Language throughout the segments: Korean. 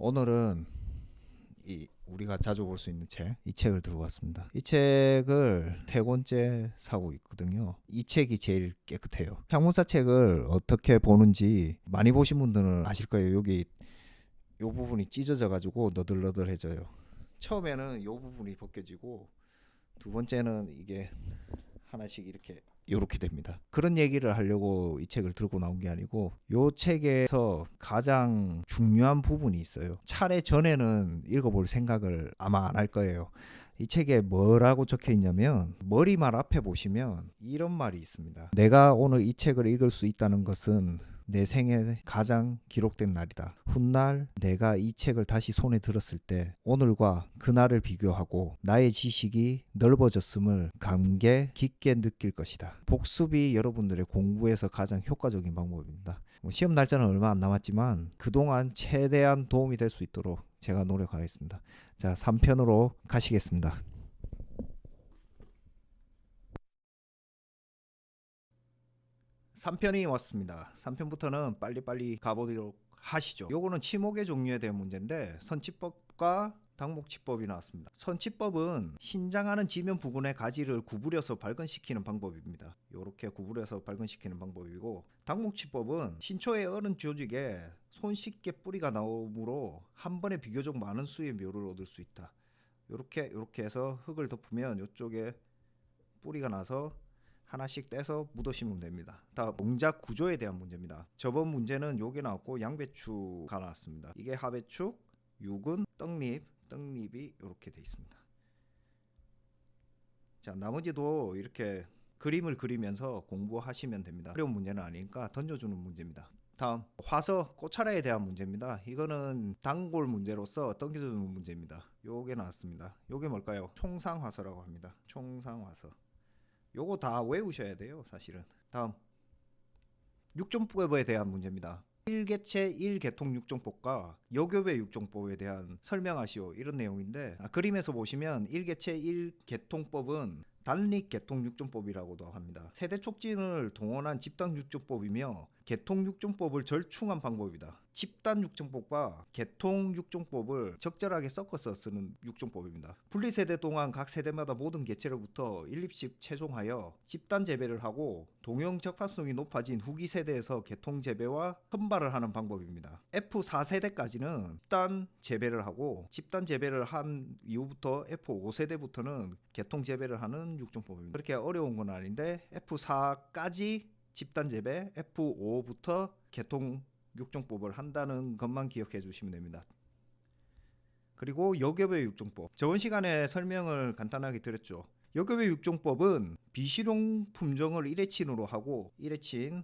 오늘은 우리가 자주 볼 수 있는 이 책을 들고 왔습니다. 이 책을 세 권째 사고 있거든요. 이 책이 제일 깨끗해요. 향문사 책을 어떻게 보는지 많이 보신 분들은 아실 거예요. 여기 이 부분이 찢어져 가지고 너덜너덜해져요. 처음에는 이 부분이 벗겨지고 두 번째는 이게 하나씩 이렇게 됩니다. 그런 얘기를 하려고 이 책을 들고 나온 게 아니고 이 책에서 가장 중요한 부분이 있어요. 차례 전에는 읽어볼 생각을 아마 안 할 거예요. 이 책에 뭐라고 적혀 있냐면 머리말 앞에 보시면 이런 말이 있습니다. 내가 오늘 이 책을 읽을 수 있다는 것은 내 생에 가장 기록된 날이다. 훗날 내가 이 책을 다시 손에 들었을 때 오늘과 그날을 비교하고 나의 지식이 넓어졌음을 감개 깊게 느낄 것이다. 복습이 여러분들의 공부에서 가장 효과적인 방법입니다. 시험 날짜는 얼마 안 남았지만 그동안 최대한 도움이 될 수 있도록 제가 노력하겠습니다. 자, 3편으로 가시겠습니다. 3편이 왔습니다. 3편부터는 빨리빨리 가보도록 하시죠. 요거는 치목의 종류에 대한 문제인데 선치법과 당목치법이 나왔습니다. 선치법은 신장하는 지면 부근의 가지를 구부려서 발근시키는 방법입니다. 이렇게 구부려서 발근시키는 방법이고, 당목치법은 신초의 어른 조직에 손쉽게 뿌리가 나오므로 한 번에 비교적 많은 수의 묘를 얻을 수 있다. 이렇게 해서 흙을 덮으면 이쪽에 뿌리가 나서 하나씩 떼서 묻으시면 됩니다. 다음 농작 구조에 대한 문제입니다. 저번 문제는 요게 나왔고 양배추가 나왔습니다. 이게 하배추, 유근, 떡잎이 이렇게 돼 있습니다. 자, 나머지도 이렇게 그림을 그리면서 공부하시면 됩니다. 어려운 문제는 아니니까 던져주는 문제입니다. 다음 화서 꽃차라에 대한 문제입니다. 이거는 단골 문제로서 던져주는 문제입니다. 요게 나왔습니다. 요게 뭘까요? 총상화서라고 합니다. 총상화서. 요거 다 외우셔야 돼요, 사실은. 다음 육종법에 대한 문제입니다. 1개체 1개통 육종법과 여교배 육종법에 대한 설명하시오, 이런 내용인데, 그림에서 보시면 1개체 1개통법은 단립개통 육종법이라고도 합니다. 세대 촉진을 동원한 집단 육종법이며 개통 육종법을 절충한 방법이다. 집단 육종법과 개통 육종법을 적절하게 섞어서 쓰는 육종법입니다. 분리세대 동안 각 세대마다 모든 개체로부터 1입씩 채종하여 집단 재배를 하고 동형 적합성이 높아진 후기 세대에서 개통 재배와 선발을 하는 방법입니다. F4세대까지는 집단 재배를 하고 집단 재배를 한 이후부터 F5세대부터는 개통 재배를 하는 육종법입니다. 그렇게 어려운 건 아닌데 F4까지 집단 재배, F5부터 개통 육종법을 한다는 것만 기억해 주시면 됩니다. 그리고 여교배 육종법, 저번 시간에 설명을 간단하게 드렸죠. 여교배 육종법은 비실용 품종을 1회친으로 하고 1회친,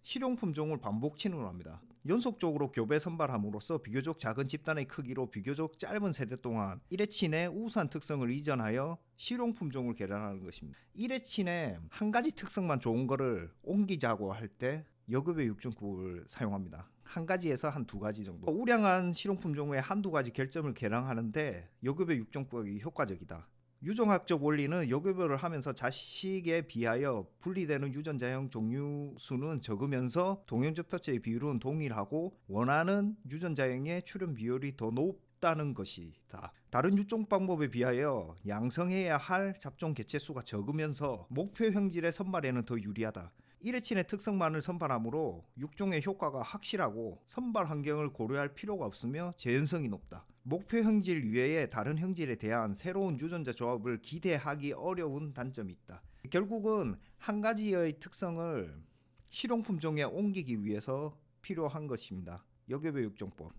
실용 품종을 반복친으로 합니다. 연속적으로 교배 선발함으로써 비교적 작은 집단의 크기로 비교적 짧은 세대 동안 1회친의 우수한 특성을 이전하여 실용 품종을 개량하는 것입니다. 1회친의 한 가지 특성만 좋은 거를 옮기자고 할 때 여급의 육종법을 사용합니다. 한 가지에서 한 두 가지 정도. 우량한 실용 품종의 한두 가지 결점을 개량하는데 여급의 육종법이 효과적이다. 유종학적 원리는 여교배를 하면서 자식에 비하여 분리되는 유전자형 종류 수는 적으면서 동형적 표체의 비율은 동일하고 원하는 유전자형의 출현 비율이 더 높다는 것이다. 다른 유종 방법에 비하여 양성해야 할 잡종 개체 수가 적으면서 목표 형질의 선발에는 더 유리하다. 1회친의 특성만을 선발하므로 육종의 효과가 확실하고 선발 환경을 고려할 필요가 없으며 재현성이 높다. 목표 형질 이외의 다른 형질에 대한 새로운 유전자 조합을 기대하기 어려운 단점이 있다. 결국은 한 가지의 특성을 실용 품종에 옮기기 위해서 필요한 것입니다. 여교배 육종법.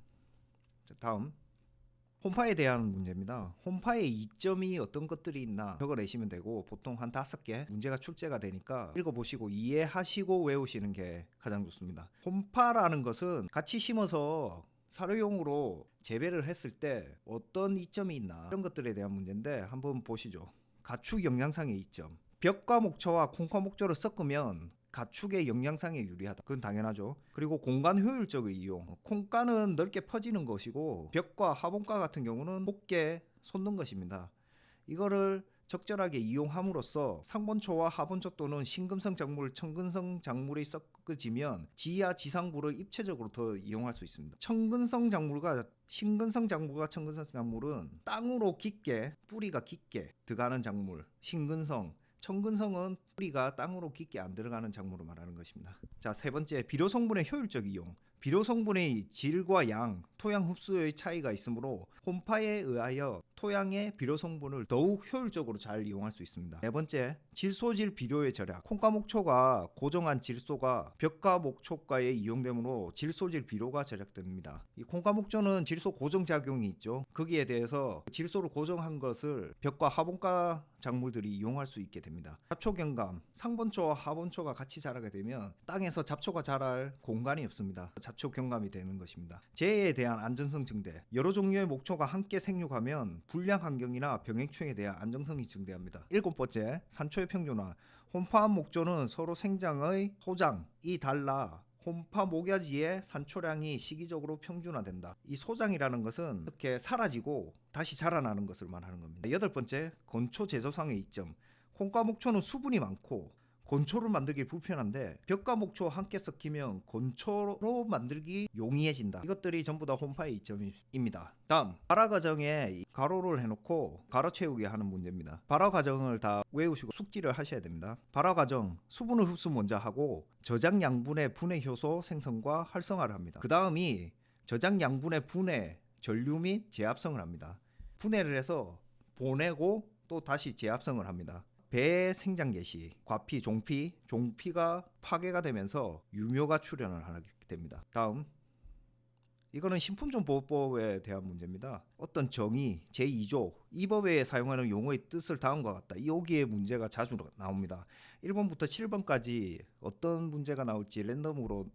다음 혼파에 대한 문제입니다. 혼파의 이점이 어떤 것들이 있나 적어내시면 되고, 보통 한 5개 문제가 출제가 되니까 읽어보시고 이해하시고 외우시는 게 가장 좋습니다. 혼파라는 것은 같이 심어서 사료용으로 재배를 했을 때 어떤 이점이 있나, 이런 것들에 대한 문제인데 한번 보시죠. 가축 영양상의 이점. 벽과 목초와 콩과 목초를 섞으면 가축의 영양상에 유리하다. 그건 당연하죠. 그리고 공간 효율적의 이용. 콩가는 넓게 퍼지는 것이고 벽과 화분가 같은 경우는 곱게 솟는 것입니다. 이거를 적절하게 이용함으로써 상본초와 하본초 또는 신금성 작물, 청근성 작물이 섞어지면 지하 지상부를 입체적으로 더 이용할 수 있습니다. 신근성 작물과 청근성 작물은 땅으로 깊게, 뿌리가 깊게 들어가는 작물, 신근성, 청근성은 뿌리가 땅으로 깊게 안 들어가는 작물을 말하는 것입니다. 자, 세 번째, 비료 성분의 효율적 이용. 비료 성분의 질과 양, 토양 흡수의 차이가 있으므로 홈파에 의하여 토양의 비료 성분을 더욱 효율적으로 잘 이용할 수 있습니다. 네 번째, 질소질 비료의 절약. 콩과 목초가 고정한 질소가 벽과 목초가에 이용되므로 질소질 비료가 절약됩니다. 이 콩과 목초는 질소 고정 작용이 있죠. 거기에 대해서 질소를 고정한 것을 벽과 하본과 작물들이 이용할 수 있게 됩니다. 잡초 경감, 상본초와 하본초가 같이 자라게 되면 땅에서 잡초가 자랄 공간이 없습니다. 잡초 경감이 되는 것입니다. 재해에 대한 안전성 증대. 여러 종류의 목초가 함께 생육하면 불량 환경이나 병해충에 대한 안정성이 증대합니다. 일곱 번째, 산초의 평준화. 홈파 목조는 서로 생장의 소장이 달라 홈파 목야지의 산초량이 시기적으로 평준화된다. 이 소장이라는 것은 이렇게 사라지고 다시 자라나는 것을 말하는 겁니다. 여덟 번째, 건초 제조상의 이점. 콩과 목초는 수분이 많고 건초를 만들기 불편한데 벽과 목초 함께 섞이면 건초로 만들기 용이해진다. 이것들이 전부 다 홈파의 이점입니다. 다음, 발화 과정에 가로를 해놓고 가로 채우기 하는 문제입니다. 발화 과정을 다 외우시고 숙지를 하셔야 됩니다. 발화 과정, 수분을 흡수 먼저 하고 저장 양분의 분해 효소 생성과 활성화를 합니다. 그 다음이 저장 양분의 분해, 전류 및 재합성을 합니다. 분해를 해서 보내고 또 다시 재합성을 합니다. 배 생장 개시, 과피, 종피가 파괴가 되면서 유묘가 출현을 하게 됩니다. 다음, 이거는 식품종보호법에 대한 문제입니다. 어떤 정의 제2조 이 법에 사용하는 용어의 뜻을 다음과 같다. 여기에 문제가 자주 나옵니다. 1번부터 7번까지 어떤 문제가 나올지 랜덤으로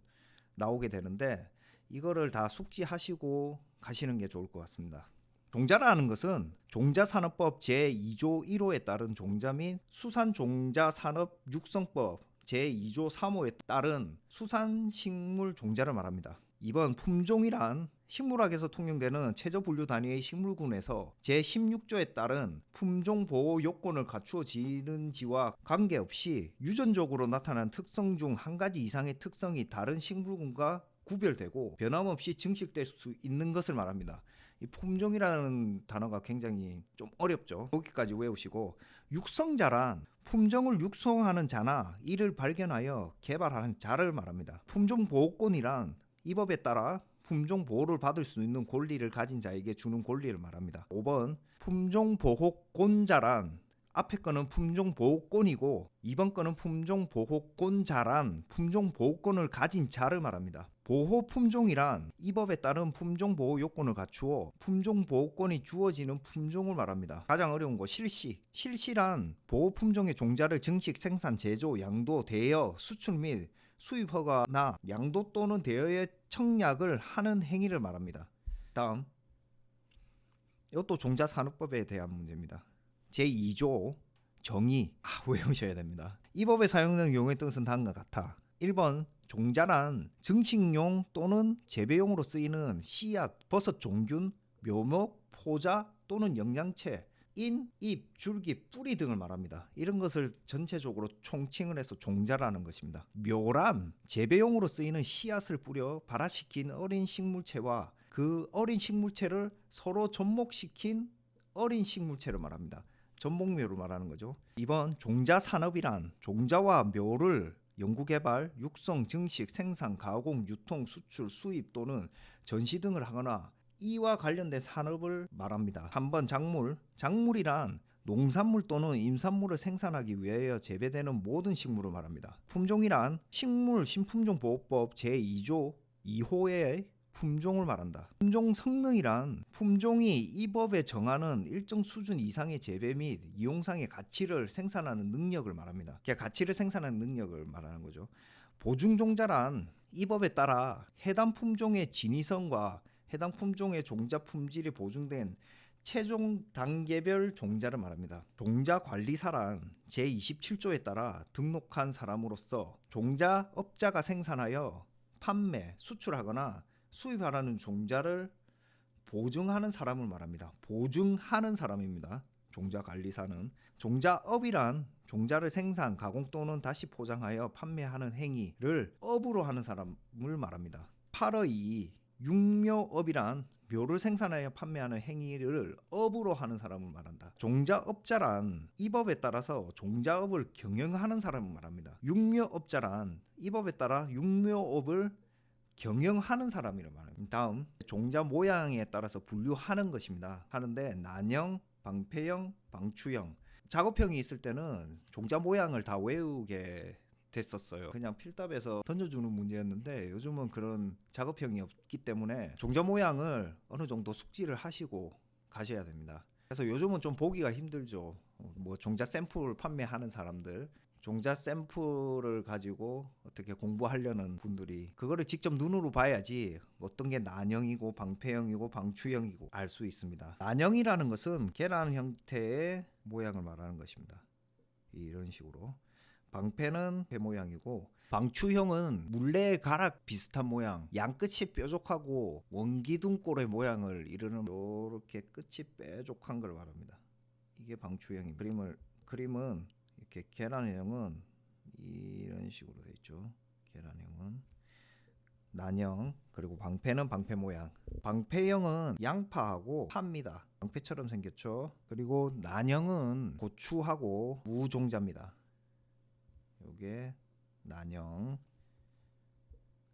나오게 되는데 이거를 다 숙지하시고 가시는 게 좋을 것 같습니다. 종자라는 것은 종자산업법 제2조 1호에 따른 종자 및 수산종자산업 육성법 제2조 3호에 따른 수산식물 종자를 말합니다. 2번, 품종이란 식물학에서 통용되는 최저 분류 단위의 식물군에서 제16조에 따른 품종 보호 요건을 갖추어지는지와 관계없이 유전적으로 나타난 특성 중 한 가지 이상의 특성이 다른 식물군과 구별되고 변함없이 증식될 수 있는 것을 말합니다. 이 품종이라는 단어가 굉장히 좀 어렵죠. 거기까지 외우시고, 육성자란 품종을 육성하는 자나 이를 발견하여 개발하는 자를 말합니다. 품종보호권이란 이 법에 따라 품종 보호를 받을 수 있는 권리를 가진 자에게 주는 권리를 말합니다. 5번, 품종보호권자란 앞에 거는 품종보호권이고 2번 거는 품종보호권자란 품종보호권을 가진 자를 말합니다. 보호품종이란 이 법에 따른 품종보호 요건을 갖추어 품종보호권이 주어지는 품종을 말합니다. 가장 어려운 거 실시란 보호품종의 종자를 증식, 생산, 제조, 양도, 대여, 수출 및 수입 허가나 양도 또는 대여의 청약을 하는 행위를 말합니다. 다음, 이것도 종자산업법에 대한 문제입니다. 제2조 정의 외우셔야 됩니다. 이 법에 사용되는 용어의 뜻은 다음과 같아. 1번, 종자란 증식용 또는 재배용으로 쓰이는 씨앗, 버섯 종균, 묘목, 포자 또는 영양체, 인, 잎, 줄기, 뿌리 등을 말합니다. 이런 것을 전체적으로 총칭을 해서 종자라는 것입니다. 묘란 재배용으로 쓰이는 씨앗을 뿌려 발화시킨 어린 식물체와 그 어린 식물체를 서로 접목시킨 어린 식물체를 말합니다. 접목묘를 말하는 거죠. 2번, 종자산업이란 종자와 묘를 연구개발, 육성, 증식, 생산, 가공, 유통, 수출, 수입 또는 전시 등을 하거나 이와 관련된 산업을 말합니다. 3번, 작물이란 농산물 또는 임산물을 생산하기 위하여 재배되는 모든 식물을 말합니다. 품종이란 식물신품종보호법 제2조 2호의 품종을 말한다. 품종 성능이란 품종이 이 법에 정하는 일정 수준 이상의 재배 및 이용상의 가치를 생산하는 능력을 말합니다. 가치를 생산하는 능력을 말하는 거죠. 보증종자란 이 법에 따라 해당 품종의 진위성과 해당 품종의 종자 품질이 보증된 최종 단계별 종자를 말합니다. 종자관리사란 제27조에 따라 등록한 사람으로서 종자업자가 생산하여 판매, 수출하거나 수입하라는 종자를 보증하는 사람을 말합니다. 보증하는 사람입니다. 종자관리사는. 종자업이란 종자를 생산, 가공 또는 다시 포장하여 판매하는 행위를 업으로 하는 사람을 말합니다. 8의 육묘업이란 묘를 생산하여 판매하는 행위를 업으로 하는 사람을 말한다. 종자업자란 이 법에 따라서 종자업을 경영하는 사람을 말합니다. 육묘업자란 이 법에 따라 육묘업을 경영하는 사람이라 말합니다. 다음, 종자 모양에 따라서 분류하는 것입니다. 하는데 난형, 방패형, 방추형. 작업형이 있을 때는 종자 모양을 다 외우게 됐었어요. 그냥 필답에서 던져주는 문제였는데 요즘은 그런 작업형이 없기 때문에 종자 모양을 어느 정도 숙지를 하시고 가셔야 됩니다. 그래서 요즘은 좀 보기가 힘들죠. 뭐 종자 샘플 판매하는 사람들, 종자 샘플을 가지고 어떻게 공부하려는 분들이 그거를 직접 눈으로 봐야지 어떤 게 난형이고 방패형이고 방추형이고 알 수 있습니다. 난형이라는 것은 계란 형태의 모양을 말하는 것입니다. 이런 식으로. 방패는 배 모양이고, 방추형은 물레 가락 비슷한 모양, 양끝이 뾰족하고 원기둥꼴의 모양을 이루는 이렇게 끝이 뾰족한 걸 말합니다. 이게 방추형입니다. 그림은 이렇게 계란형은 이런 식으로 되어 있죠. 계란형은 난형, 그리고 방패는 방패 모양. 방패형은 양파하고 파입니다. 방패처럼 생겼죠. 그리고 난형은 고추하고 무종자입니다. 요게 난형,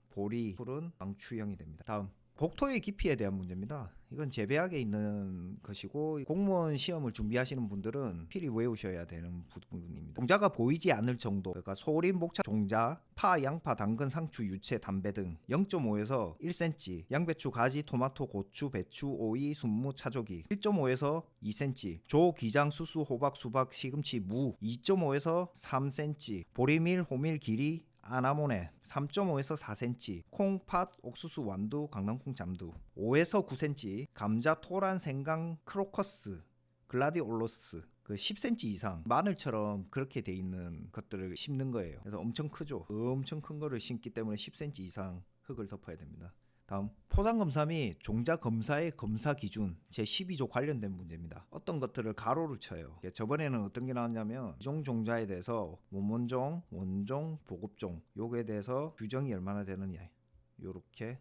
보리, 풀은 방추형이 됩니다. 다음, 복토의 깊이에 대한 문제입니다. 이건 재배학에 있는 것이고 공무원 시험을 준비하시는 분들은 필히 외우셔야 되는 부분입니다. 종자가 보이지 않을 정도, 그러니까 소림, 목차, 종자, 파, 양파, 당근, 상추, 유채, 담배 등 0.5에서 1cm, 양배추, 가지, 토마토, 고추, 배추, 오이, 순무, 차조기 1.5에서 2cm, 조, 기장, 수수, 호박, 수박, 시금치, 무 2.5에서 3cm, 보리밀, 호밀, 기리, 아나모네 3.5에서 4cm, 콩, 팥, 옥수수, 완두, 강낭콩, 잠두 5에서 9cm, 감자, 토란, 생강, 크로커스, 글라디올로스 10cm 이상, 마늘처럼 그렇게 돼 있는 것들을 심는 거예요. 그래서 엄청 크죠. 엄청 큰 거를 심기 때문에 10cm 이상 흙을 덮어야 됩니다. 다음, 포장검사 및 종자검사의 검사 기준 제12조 관련된 문제입니다. 어떤 것들을 가로를 쳐요. 저번에는 어떤 게 나왔냐면 종자에 대해서 원본종, 원종, 보급종 요거에 대해서 규정이 얼마나 되느냐, 요렇게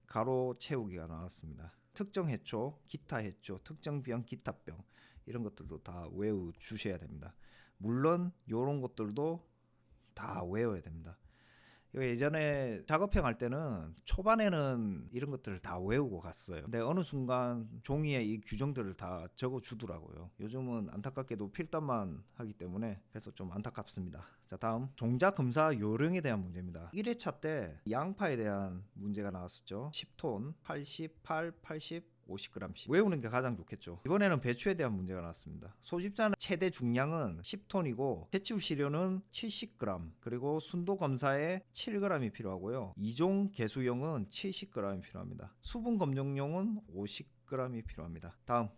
가로 채우기가 나왔습니다. 특정 해초, 기타 해초, 특정 병, 기타병 이런 것들도 다 외워 주셔야 됩니다. 물론 요런 것들도 다 외워야 됩니다. 예전에 작업형 할 때는 초반에는 이런 것들을 다 외우고 갔어요. 근데 어느 순간 종이에 이 규정들을 다 적어 주더라고요. 요즘은 안타깝게도 필답만 하기 때문에 그래서 좀 안타깝습니다. 자, 다음, 종자 검사 요령에 대한 문제입니다. 1회차 때 양파에 대한 문제가 나왔었죠. 10톤, 88, 80, 50g씩 외우는 게 가장 좋겠죠. 이번에는 배추에 대한 문제가 나왔습니다. 소집자는 최대 중량은 10톤이고 채취 시료는 70g, 그리고 순도 검사에 7g이 필요하고요. 이종 개수용은 70g이 필요합니다. 수분 검정용은 50g이 필요합니다. 다음,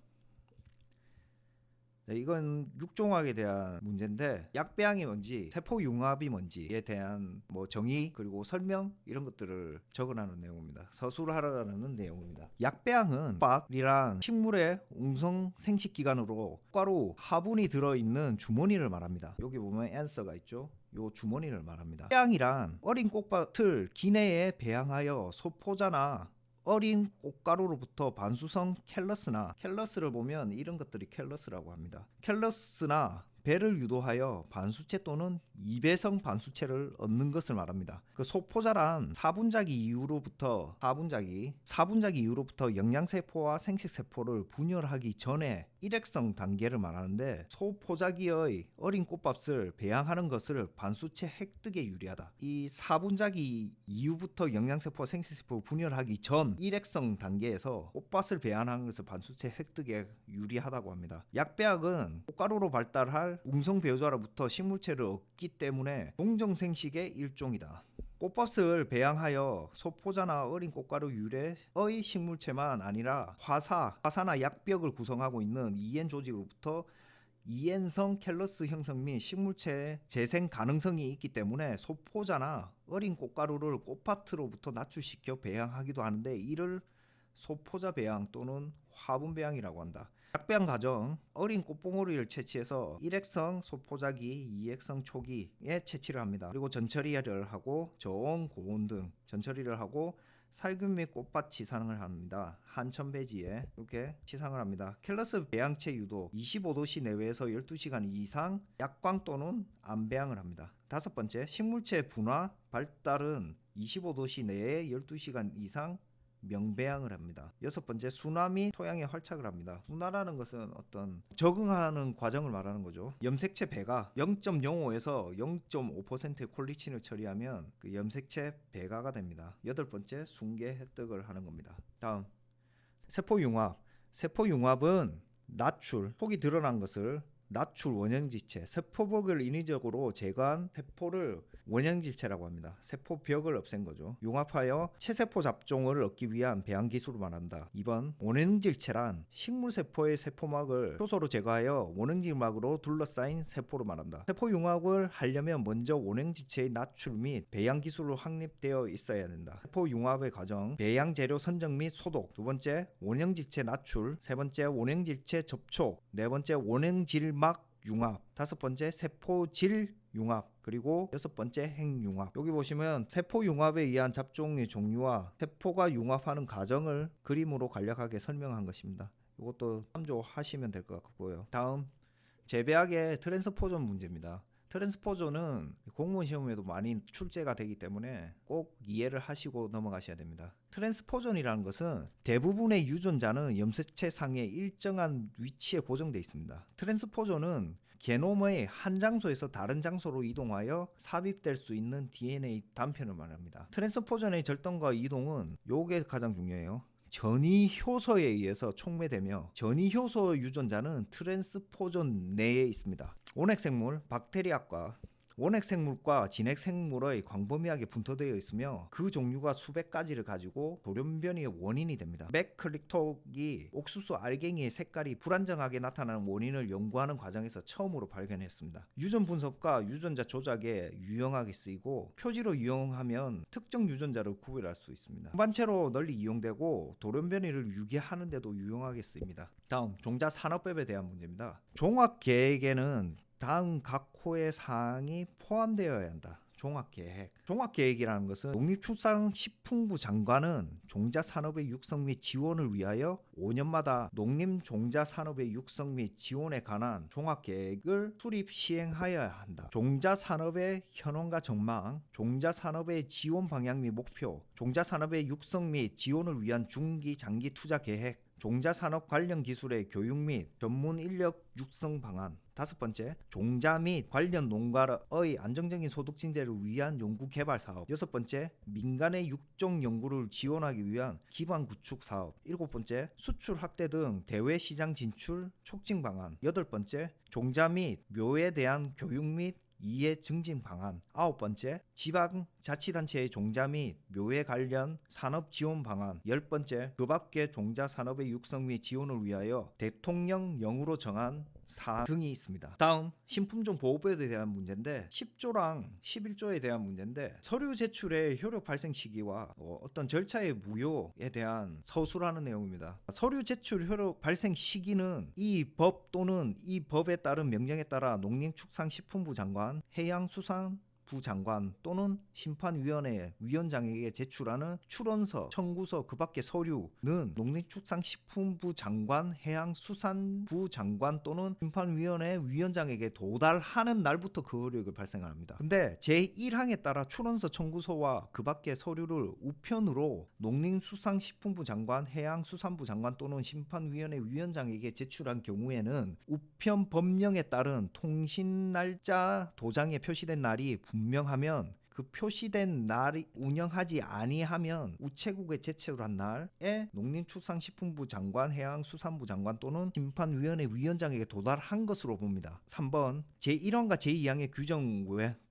이건 육종학에 대한 문제인데 약배양이 뭔지, 세포융합이 뭔지에 대한 정의 그리고 설명 이런 것들을 적어놓은 내용입니다. 서술하라는 내용입니다. 약배양은 호박이란 식물의 웅성 생식기관으로 꽃가루 화분이 들어있는 주머니를 말합니다. 여기 보면 앤서가 있죠. 요 주머니를 말합니다. 배양이란 어린 꽃밭을 기내에 배양하여 소포자나 어린 꽃가루로부터 반수성 캘러스를 보면 이런 것들이 캘러스라고 합니다. 캘러스나 배를 유도하여 반수체 또는 2배성 반수체를 얻는 것을 말합니다. 소포자란 사분자기 이후로부터 영양세포와 생식세포를 분열하기 전에 일액성 단계를 말하는데, 소포자기의 어린 꽃밥을 배양하는 것을 반수체 획득에 유리하다. 이 사분자기 이후부터 영양세포와 생식세포를 분열하기 전 일액성 단계에서 꽃밭을 배양하는 것을 반수체 획득에 유리하다고 합니다. 약배양은 꽃가루로 발달할 웅성 배우자로부터 식물체를 얻기 때문에 동정생식의 일종이다. 꽃밭을 배양하여 소포자나 어린 꽃가루 유래의 식물체만 아니라 화사나 약벽을 구성하고 있는 이엔 조직으로부터 이엔성 캘러스 형성 및 식물체의 재생 가능성이 있기 때문에 소포자나 어린 꽃가루를 꽃밭으로부터 납출시켜 배양하기도 하는데, 이를 소포자 배양 또는 화분 배양이라고 한다. 약배양 과정, 어린 꽃봉오리를 채취해서 일획성 소포자기, 이획성 초기에 채취를 합니다. 그리고 전처리를 하고 저온, 고온 등 전처리를 하고 살균 및 꽃밭 치상을 합니다. 한천배지에 이렇게 치상을 합니다. 켈러스 배양체 유도 25도씨 내외에서 12시간 이상 약광 또는 암배양을 합니다. 다섯 번째, 식물체 분화 발달은 25도씨 내에 12시간 이상 명배양을 합니다. 여섯 번째, 순화 및 토양에 활착을 합니다. 순화라는 것은 어떤 적응하는 과정을 말하는 거죠. 염색체 배가 0.05에서 0.5%의 콜리친을 처리하면 그 염색체 배가가 됩니다. 여덟 번째, 순계 획득을 하는 겁니다. 다음, 세포융합. 세포융합은 나출, 폭이 드러난 것을 나출 원형지체, 세포벽을 인위적으로 제거한 세포를 원형질체라고 합니다. 세포벽을 없앤 거죠. 융합하여 체세포 잡종을 얻기 위한 배양 기술을 말한다. 2번, 원형질체란 식물세포의 세포막을 효소로 제거하여 원형질막으로 둘러싸인 세포를 말한다. 세포융합을 하려면 먼저 원형질체의 나출 및 배양 기술로 확립되어 있어야 된다. 세포융합의 과정, 배양 재료 선정 및 소독. 두 번째, 원형질체 나출. 세 번째, 원형질체 접촉. 네 번째, 원형질막 융합. 다섯 번째, 세포질 융합. 그리고 여섯 번째, 핵융합. 여기 보시면 세포융합에 의한 잡종의 종류와 세포가 융합하는 과정을 그림으로 간략하게 설명한 것입니다. 이것도 참조하시면 될 것 같고요. 다음, 재배학의 트랜스포존 문제입니다. 트랜스포존은 공무원 시험에도 많이 출제가 되기 때문에 꼭 이해를 하시고 넘어가셔야 됩니다. 트랜스포존이라는 것은 대부분의 유전자는 염색체 상에 일정한 위치에 고정되어 있습니다. 트랜스포존은 게놈의 한 장소에서 다른 장소로 이동하여 삽입될 수 있는 DNA 단편을 말합니다. 트랜스포존의 절단과 이동은 요게 가장 중요해요. 전이 효소에 의해서 촉매되며 전이 효소 유전자는 트랜스포존 내에 있습니다. 원핵생물, 박테리아과 원핵생물과 진핵생물의 광범위하게 분포되어 있으며 그 종류가 수백 가지를 가지고 돌연변이의 원인이 됩니다. 맥클릭톡이 옥수수 알갱이의 색깔이 불안정하게 나타나는 원인을 연구하는 과정에서 처음으로 발견했습니다. 유전 분석과 유전자 조작에 유용하게 쓰이고 표지로 이용하면 특정 유전자를 구별할 수 있습니다. 반체로 널리 이용되고 돌연변이를 유기하는 데도 유용하게 쓰입니다. 다음, 종자 산업법에 대한 문제입니다. 종합계획에는 다음 각 호의 사항이 포함되어야 한다. 종합계획. 종합계획이라는 것은 농림축산식품부 장관은 종자산업의 육성 및 지원을 위하여 5년마다 농림종자산업의 육성 및 지원에 관한 종합계획을 수립 시행하여야 한다. 종자산업의 현황과 전망, 종자산업의 지원 방향 및 목표, 종자산업의 육성 및 지원을 위한 중기, 장기 투자 계획, 종자산업 관련 기술의 교육 및 전문 인력 육성 방안. 다섯 번째, 종자 및 관련 농가의 안정적인 소득 증대를 위한 연구 개발 사업. 여섯 번째, 민간의 육종 연구를 지원하기 위한 기반 구축 사업. 일곱 번째, 수출 확대 등 대외 시장 진출 촉진 방안. 여덟 번째, 종자 및 묘에 대한 교육 및 이해 증진 방안. 아홉 번째, 지방자치단체의 종자 및 묘에 관련 산업 지원 방안. 열 번째, 그 밖의 종자 산업의 육성 및 지원을 위하여 대통령령으로 정한 사항 등이 있습니다. 다음, 신품종 보호법에 대한 문제인데 10조랑 11조에 대한 문제인데 서류 제출의 효력 발생 시기와 어떤 절차의 무효에 대한 서술하는 내용입니다. 서류 제출 효력 발생 시기는 이 법 또는 이 법에 따른 명령에 따라 농림축산식품부 장관, 해양수산부 장관 또는 심판위원회 위원장에게 제출하는 출원서, 청구서 그 밖의 서류는 농림축산식품부 장관, 해양수산부 장관 또는 심판위원회 위원장에게 도달하는 날부터 그 효력이 발생합니다. 근데 제1항에 따라 출원서, 청구서와 그 밖의 서류를 우편으로 농림수산식품부 장관, 해양수산부 장관 또는 심판위원회 위원장에게 제출한 경우에는 우편 법령에 따른 통신 날짜 도장에 표시된 날이 분명하면 그 표시된 날이 운영하지 아니하면 우체국에 제출한 날에 농림축산식품부 장관, 해양수산부 장관 또는 심판위원회 위원장에게 도달한 것으로 봅니다. 3번, 제1항과 제2항의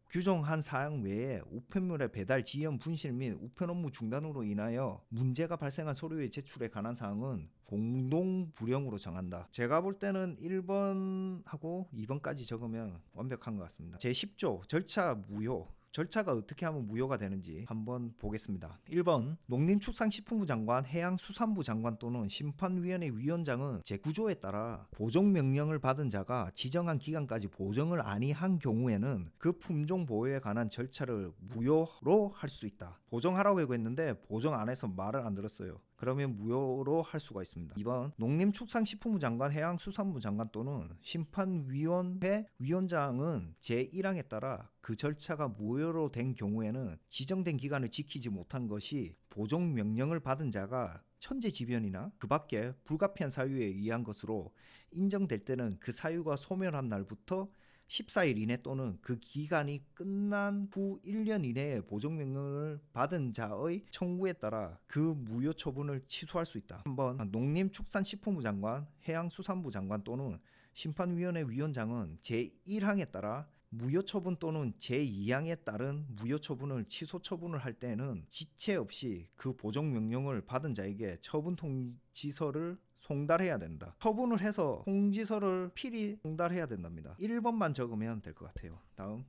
규정한 사항 외에 우편물의 배달, 지연, 분실 및 우편 업무 중단으로 인하여 문제가 발생한 서류의 제출에 관한 사항은 공동불령으로 정한다. 제가 볼 때는 1번하고 2번까지 적으면 완벽한 것 같습니다. 제10조 절차 무효. 절차가 어떻게 하면 무효가 되는지 한번 보겠습니다. 1번 농림축산식품부 장관, 해양수산부 장관 또는 심판위원회 위원장은 제구조에 따라 보정명령을 받은 자가 지정한 기간까지 보정을 아니한 경우에는 그 품종 보호에 관한 절차를 무효로 할 수 있다. 보정하라고 했는데 보정 안 해서 말을 안 들었어요. 그러면 무효로 할 수가 있습니다. 2번 농림축산식품부 장관, 해양수산부 장관 또는 심판위원회 위원장은 제1항에 따라 그 절차가 무효로 된 경우에는 지정된 기간을 지키지 못한 것이 보정명령을 받은 자가 천재지변이나 그 밖에 불가피한 사유에 의한 것으로 인정될 때는 그 사유가 소멸한 날부터 14일 이내 또는 그 기간이 끝난 후 1년 이내에 보정명령을 받은 자의 청구에 따라 그 무효 처분을 취소할 수 있다. 한번 농림축산식품부 장관, 해양수산부 장관 또는 심판위원회 위원장은 제1항에 따라 무효 처분 또는 제2항에 따른 무효 처분을 취소 처분을 할 때는 지체 없이 그 보정명령을 받은 자에게 처분 통지서를 송달해야 된다. 처분을 해서 통지서를 필히 송달해야 된답니다. 1번만 적으면 될 것 같아요. 다음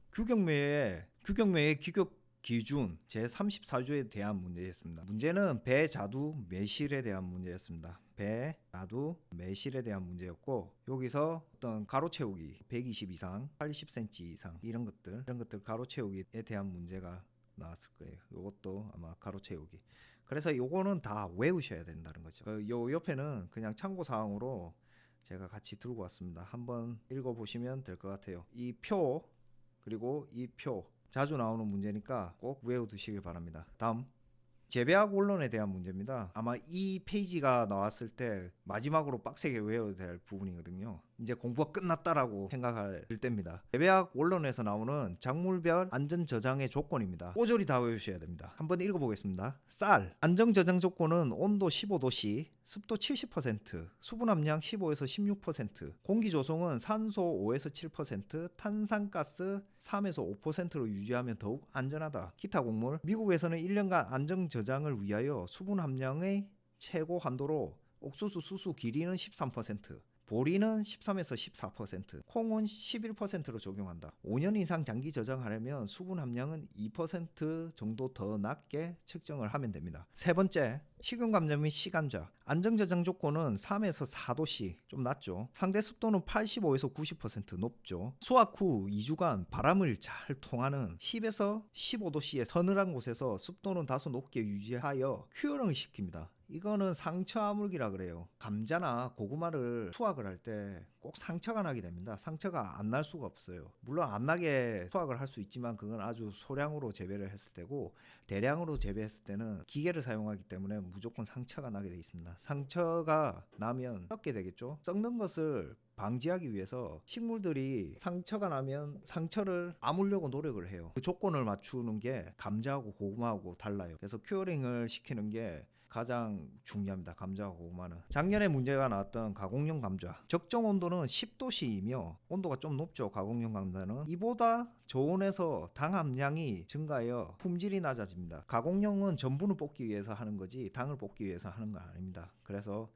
규격매의 규격 기준 제34조에 대한 문제였습니다. 문제는 배자두 매실에 대한 문제였습니다. 배자두 매실에 대한 문제였고 여기서 어떤 가로 채우기 120 이상, 80cm 이상 이런 것들 가로 채우기에 대한 문제가 나왔을 거예요. 이것도 아마 가로 채우기. 그래서 요거는 다 외우셔야 된다는 거죠. 요 옆에는 그냥 참고 사항으로 제가 같이 들고 왔습니다. 한번 읽어보시면 될 것 같아요. 이 표 그리고 이 표 자주 나오는 문제니까 꼭 외워두시길 바랍니다. 다음 재배학 원론에 대한 문제입니다. 아마 이 페이지가 나왔을 때 마지막으로 빡세게 외워야 될 부분이거든요. 이제 공부가 끝났다라고 생각할 때입니다. 재배학 원론에서 나오는 작물별 안전저장의 조건입니다. 꼬조리 다 외우셔야 됩니다. 한번 읽어보겠습니다. 쌀 안정저장 조건은 온도 15도씨, 습도 70%, 수분 함량 15에서 16%, 공기 조성은 산소 5에서 7%, 탄산가스 3에서 5%로 유지하면 더욱 안전하다. 기타 곡물 미국에서는 1년간 안정저장을 위하여 수분 함량의 최고 한도로 옥수수, 수수, 기린은 13%, 보리는 13에서 14%, 콩은 11%로 적용한다. 5년 이상 장기 저장하려면 수분 함량은 2% 정도 더 낮게 측정을 하면 됩니다. 세 번째, 식용 감자 및 시감자. 안정 저장 조건은 3에서 4도씨, 좀 낮죠. 상대 습도는 85에서 90% 높죠. 수확 후 2주간 바람을 잘 통하는 10에서 15도씨의 서늘한 곳에서 습도는 다소 높게 유지하여 큐어링을 시킵니다. 이거는 상처 아물기라 그래요. 감자나 고구마를 수확을 할 때 꼭 상처가 나게 됩니다. 상처가 안 날 수가 없어요. 물론 안 나게 수확을 할 수 있지만 그건 아주 소량으로 재배를 했을 때고 대량으로 재배했을 때는 기계를 사용하기 때문에 무조건 상처가 나게 되어 있습니다. 상처가 나면 썩게 되겠죠. 썩는 것을 방지하기 위해서 식물들이 상처가 나면 상처를 아물려고 노력을 해요. 그 조건을 맞추는 게 감자하고 고구마하고 달라요. 그래서 큐어링을 시키는 게 가장 중요합니다. 감자와 고구마는. 작년에 문제가 나왔던 가공용 감자. 적정 온도는 10도씨이며 온도가 좀 높죠. 가공용 감자는. 이보다 저온에서 당 함량이 증가하여 품질이 낮아집니다. 가공용은 전분을 뽑기 위해서 하는 거지 당을 뽑기 위해서 하는 건 아닙니다. 그래서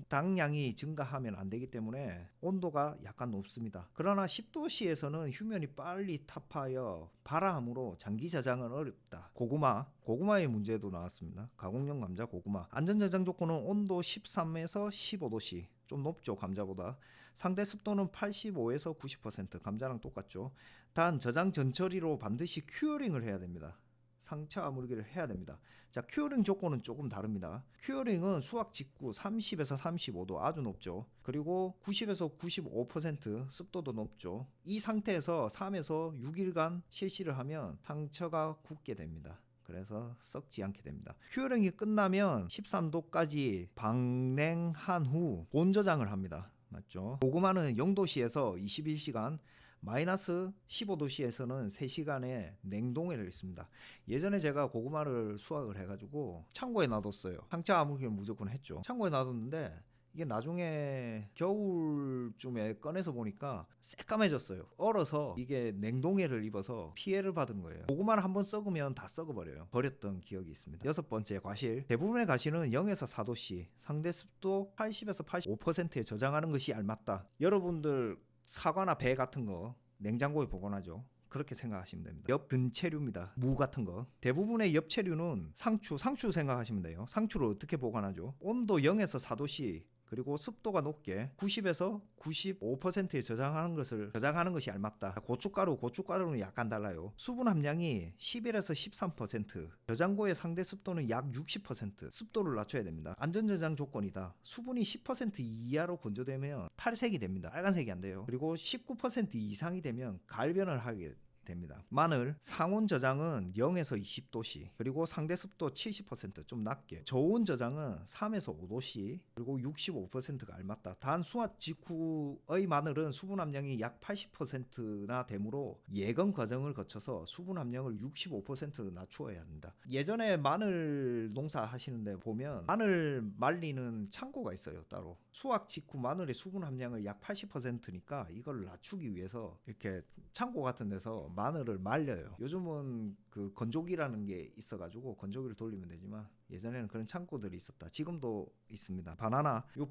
당량이 증가하면 안 되기 때문에 온도가 약간 높습니다. 그러나 10도씨에서는 휴면이 빨리 타파하여 바람으로 장기 저장은 어렵다. 고구마의 문제도 나왔습니다. 가공용 감자 고구마. 안전저장 조건은 온도 13에서 15도씨, 좀 높죠. 감자보다. 상대 습도는 85에서 90%, 감자랑 똑같죠. 단 저장 전처리로 반드시 큐어링을 해야 됩니다. 상처 아물기를 해야 됩니다. 자, 큐어링 조건은 조금 다릅니다. 큐어링은 수확 직후 30에서 35도 아주 높죠. 그리고 90에서 95% 습도도 높죠. 이 상태에서 3에서 6일간 실시를 하면 상처가 굳게 됩니다. 그래서 썩지 않게 됩니다. 큐어링이 끝나면 13도까지 방냉한 후 본저장을 합니다. 맞죠? 고구마는 0도씨에서 21시간, 마이너스 15도씨에서는 3시간의 냉동을 했습니다. 예전에 제가 고구마를 수확을 해가지고 창고에 놔뒀어요. 상처 아물기를 무조건 했죠. 창고에 놔뒀는데 이게 나중에 겨울쯤에 꺼내서 보니까 새까매졌어요. 얼어서 이게 냉동해를 입어서 피해를 받은 거예요. 고구마를 한번 썩으면 다 썩어버려요. 버렸던 기억이 있습니다. 6번째, 과실. 대부분의 과실은 0에서 4도씨, 상대 습도 80에서 85%에 저장하는 것이 알맞다. 여러분들 사과나 배 같은 거 냉장고에 보관하죠. 그렇게 생각하시면 됩니다. 엽근체류입니다. 무 같은 거. 대부분의 엽체류는 상추 생각하시면 돼요. 상추를 어떻게 보관하죠? 온도 0에서 4도씨 그리고 습도가 높게 90에서 95%에 저장하는 것이 알맞다. 고춧가루는 약간 달라요. 수분 함량이 11에서 13%, 저장고의 상대 습도는 약 60%, 습도를 낮춰야 됩니다. 안전저장 조건이다. 수분이 10% 이하로 건조되면 탈색이 됩니다. 빨간색이 안 돼요. 그리고 19% 이상이 되면 갈변을 하게 됩니다. 마늘 상온 저장은 0에서 20도씨 그리고 상대 습도 70%좀 낮게, 저온 저장은 3에서 5도씨 그리고 65%가 알맞다. 단 수확 직후의 마늘은 수분 함량이 약 80%나 되므로 예건 과정을 거쳐서 수분 함량을 65%로 낮추어야 합니다. 예전에 마늘 농사 하시는데 보면 마늘 말리는 창고가 있어요. 따로 수확 직후 마늘의 수분 함량을 약 80%니까 이걸 낮추기 위해서 이렇게 창고 같은 데서 마늘을 말려요. 요즘은 그 건조기라는 게 있어가지고 건조기를 돌리면 되지만 예전에는 그런 창고들이 있었다. 지금도 있습니다.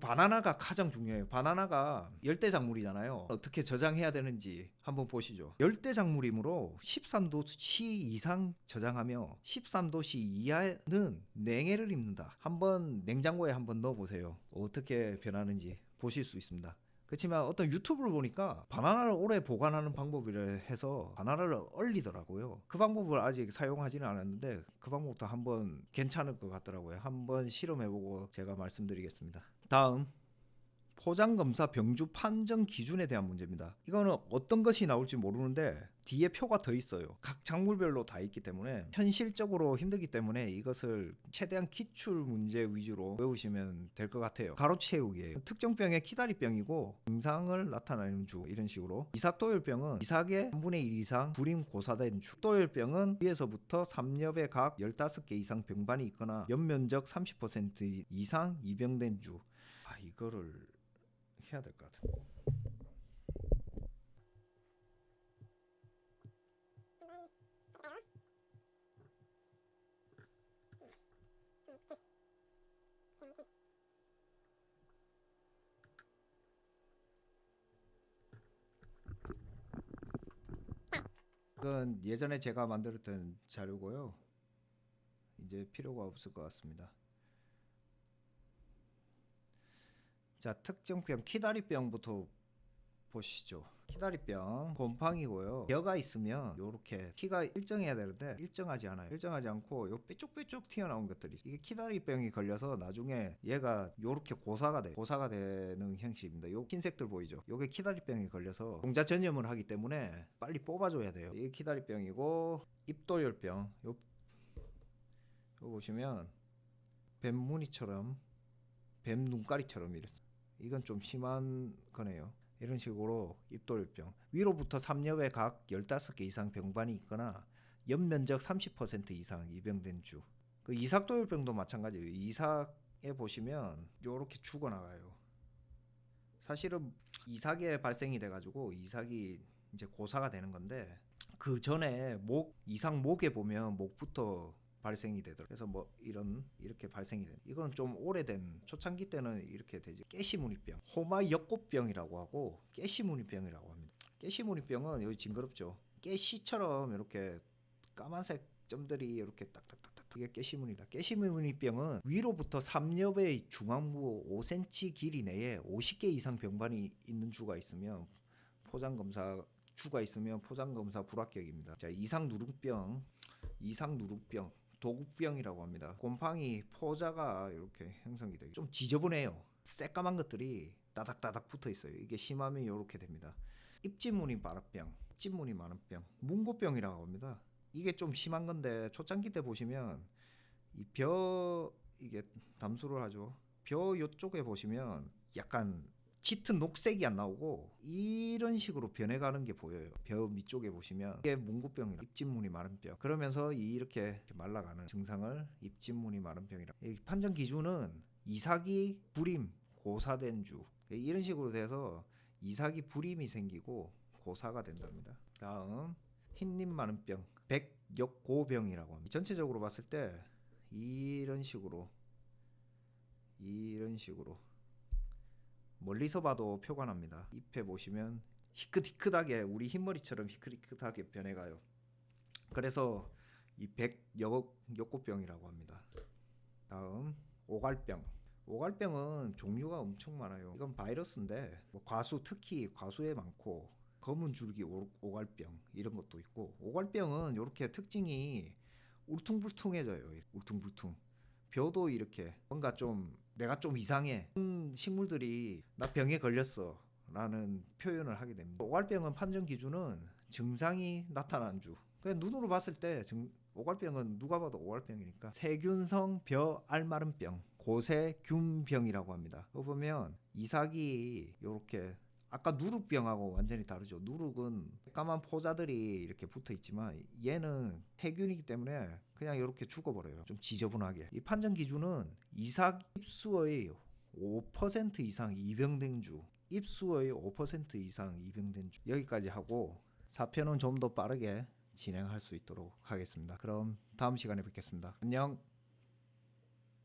바나나가 가장 중요해요. 바나나가 열대작물이잖아요. 어떻게 저장해야 되는지 한번 보시죠. 열대작물이므로 13도씨 이상 저장하며 13도씨 이하는 냉해를 입는다. 한번 냉장고에 한번 넣어보세요. 어떻게 변하는지 보실 수 있습니다. 그렇지만 어떤 유튜브를 보니까 바나나를 오래 보관하는 방법이라 해서 바나나를 얼리더라고요. 그 방법을 아직 사용하지는 않았는데 그 방법도 한번 괜찮을 것 같더라고요. 한번 실험해보고 제가 말씀드리겠습니다. 다음, 포장검사 병주 판정 기준에 대한 문제입니다. 이거는 어떤 것이 나올지 모르는데 뒤에 표가 더 있어요. 각 작물별로 다 있기 때문에 현실적으로 힘들기 때문에 이것을 최대한 기출 문제 위주로 외우시면 될 것 같아요. 가로 채우기예요. 특정 병의 키다리병이고 증상을 나타내는 주, 이런 식으로. 이삭도열병은 이삭의 3분의 1 이상 불임 고사된 주. 도열병은 위에서부터 3엽의 각 15개 이상 병반이 있거나 연면적 30% 이상 이병된 주. 이거를 해야 될 것 같은데. 이건 예전에 제가 만들었던 자료고요. 이제 필요가 없을 것 같습니다. 자, 특정병 키다리병부터 보시죠. 키다리병 곰팡이고요. 벼가 있으면 요렇게 키가 일정해야 되는데 일정하지 않아요. 일정하지 않고 요 삐쭉삐쭉 튀어나온 것들이, 이게 키다리병이 걸려서 나중에 얘가 요렇게 고사가 되는 형식입니다. 요 흰색들 보이죠? 요게 키다리병이 걸려서 종자 전염을 하기 때문에 빨리 뽑아줘야 돼요. 이게 키다리병이고, 입도열병 요 보시면 뱀 무늬처럼, 뱀 눈가리처럼 이랬어요. 이건 좀 심한 거네요. 이런 식으로 입도열병, 위로부터 3엽의 각 15개 이상 병반이 있거나 연면적 30% 이상 이병된 주. 그 이삭도열병도 마찬가지예요. 이삭에 보시면 요렇게 죽어나가요. 사실은 이삭에 발생이 돼가지고 이삭이 이제 고사가 되는 건데, 그 전에 이삭 목에 보면 목부터 발생이 되더라고요. 그래서 뭐 이렇게 발생이 돼요. 이건 좀 오래된, 초창기 때는 이렇게 되지. 깨시무늬병, 호마역꽃병이라고 하고 깨시무늬병이라고 합니다. 깨시무늬병은 여기 징그럽죠. 깨시처럼 이렇게 까만색 점들이 이렇게 딱딱딱딱, 이게 깨시무늬다. 깨시무늬병은 위로부터 3엽의 중앙부 5cm 길이 내에 50개 이상 병반이 있는 주가 있으면 포장검사 불합격입니다. 자, 이상누룩병 도국병이라고 합니다. 곰팡이 포자가 이렇게 형성이 되고 좀 지저분해요. 새까만 것들이 따닥따닥 붙어 있어요. 이게 심하면 이렇게 됩니다. 입진무늬 마른병, 문고병이라고 합니다. 이게 좀 심한 건데 초창기 때 보시면 이게 담수를 하죠. 벼 요쪽에 보시면 약간 짙은 녹색이 안 나오고 이런 식으로 변해가는 게 보여요. 벼 밑쪽에 보시면 이게 문고병이라, 입진무늬 마른병. 그러면서 이렇게 말라가는 증상을 입진무늬 마른병이라. 판정 기준은 이삭이 불임 고사된 주, 이런 식으로 돼서 이삭이 불임이 생기고 고사가 된답니다. 다음, 흰잎 마른병, 백역고병이라고 합니다. 전체적으로 봤을 때 이런 식으로 멀리서 봐도 표가 납니다. 잎에 보시면 희끗희끗하게 우리 흰머리처럼 희끗희끗하게 변해가요. 그래서 이 백여꽃병이라고 합니다. 다음 오갈병. 오갈병은 종류가 엄청 많아요. 이건 바이러스인데 뭐 과수, 특히 과수에 많고 검은 줄기 오갈병 이런 것도 있고, 오갈병은 이렇게 특징이 울퉁불퉁해져요. 울퉁불퉁. 벼도 이렇게 뭔가 좀 내가 좀 이상해, 식물들이 나 병에 걸렸어 라는 표현을 하게 됩니다. 오갈병은 판정 기준은 증상이 나타난 주. 그냥 눈으로 봤을 때 오갈병은 누가 봐도 오갈병이니까 세균성 벼 알마름병, 고세균병이라고 합니다. 그거 보면 이삭이 요렇게, 아까 누룩병하고 완전히 다르죠. 누룩은 까만 포자들이 이렇게 붙어 있지만 얘는 세균이기 때문에 그냥 이렇게 죽어버려요. 좀 지저분하게. 이 판정 기준은 이삭 잎수의 5% 이상 입영된 주, 잎수의 5% 이상 입영된 주. 여기까지 하고 4편은 좀 더 빠르게 진행할 수 있도록 하겠습니다. 그럼 다음 시간에 뵙겠습니다. 안녕.